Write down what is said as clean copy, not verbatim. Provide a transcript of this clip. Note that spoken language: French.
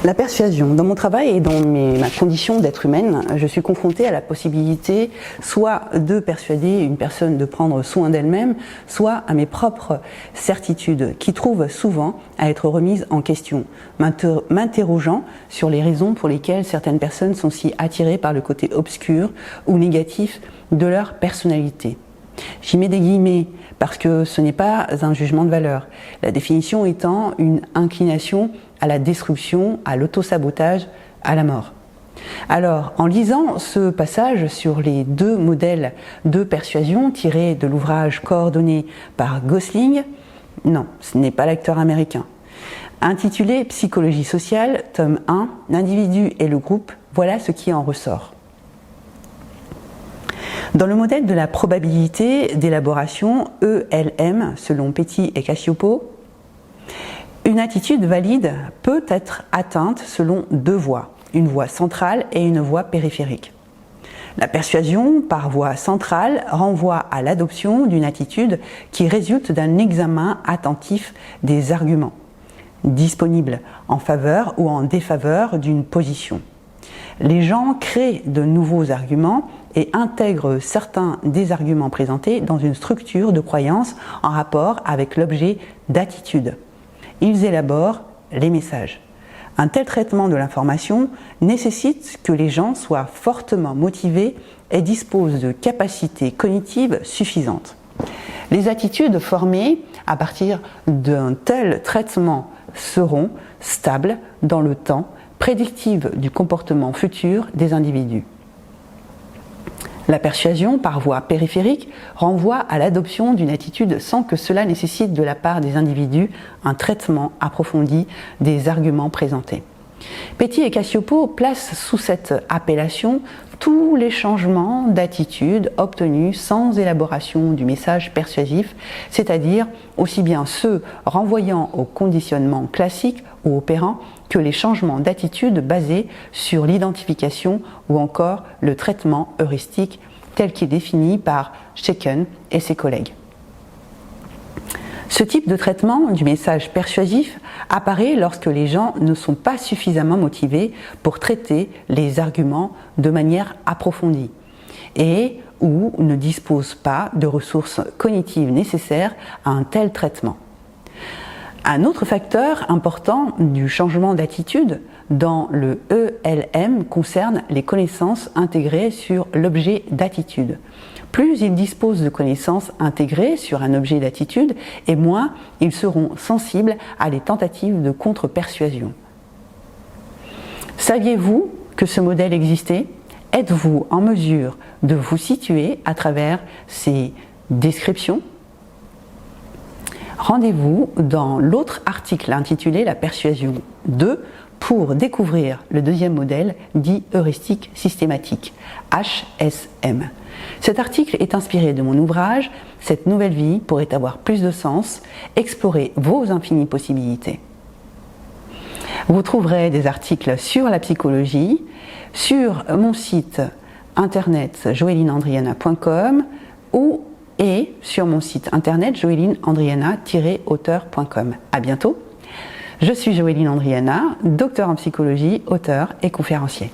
La persuasion. Dans mon travail et dans ma condition d'être humaine, je suis confrontée à la possibilité soit de persuader une personne de prendre soin d'elle-même, soit à mes propres certitudes qui trouvent souvent à être remises en question, m'interrogeant sur les raisons pour lesquelles certaines personnes sont si attirées par le côté obscur ou négatif de leur personnalité. J'y mets des guillemets parce que ce n'est pas un jugement de valeur, la définition étant une inclination à la destruction, à l'autosabotage, à la mort. Alors, en lisant ce passage sur les deux modèles de persuasion tirés de l'ouvrage coordonné par Gosling, non, ce n'est pas l'acteur américain. Intitulé Psychologie sociale, tome 1, l'individu et le groupe, voilà ce qui en ressort. Dans le modèle de la probabilité d'élaboration ELM, selon Petit et Cacioppo, une attitude valide peut être atteinte selon deux voies, une voie centrale et une voie périphérique. La persuasion par voie centrale renvoie à l'adoption d'une attitude qui résulte d'un examen attentif des arguments disponibles en faveur ou en défaveur d'une position. Les gens créent de nouveaux arguments et intègrent certains des arguments présentés dans une structure de croyance en rapport avec l'objet d'attitude. Ils élaborent les messages. Un tel traitement de l'information nécessite que les gens soient fortement motivés et disposent de capacités cognitives suffisantes. Les attitudes formées à partir d'un tel traitement seront stables dans le temps, prédictives du comportement futur des individus. La persuasion par voie périphérique renvoie à l'adoption d'une attitude sans que cela nécessite de la part des individus un traitement approfondi des arguments présentés. Petit et Cacioppo placent sous cette appellation tous les changements d'attitude obtenus sans élaboration du message persuasif, c'est-à-dire aussi bien ceux renvoyant au conditionnement classique ou opérant que les changements d'attitude basés sur l'identification ou encore le traitement heuristique tel qu'il est défini par Shaken et ses collègues. Ce type de traitement du message persuasif apparaît lorsque les gens ne sont pas suffisamment motivés pour traiter les arguments de manière approfondie et ou ne disposent pas de ressources cognitives nécessaires à un tel traitement. Un autre facteur important du changement d'attitude dans le ELM concerne les connaissances intégrées sur l'objet d'attitude. Plus ils disposent de connaissances intégrées sur un objet d'attitude, et moins ils seront sensibles à les tentatives de contre-persuasion. Saviez-vous que ce modèle existait ? Êtes-vous en mesure de vous situer à travers ces descriptions ? Rendez-vous dans l'autre article intitulé La persuasion 2 pour découvrir le deuxième modèle dit heuristique systématique, HSM. Cet article est inspiré de mon ouvrage « Cette nouvelle vie pourrait avoir plus de sens, explorer vos infinies possibilités ». Vous trouverez des articles sur la psychologie, sur mon site internet joelinandriana.com et sur mon site internet joelinandriana-auteur.com. À bientôt. Je suis Joëline Andriana, docteur en psychologie, auteur et conférencier.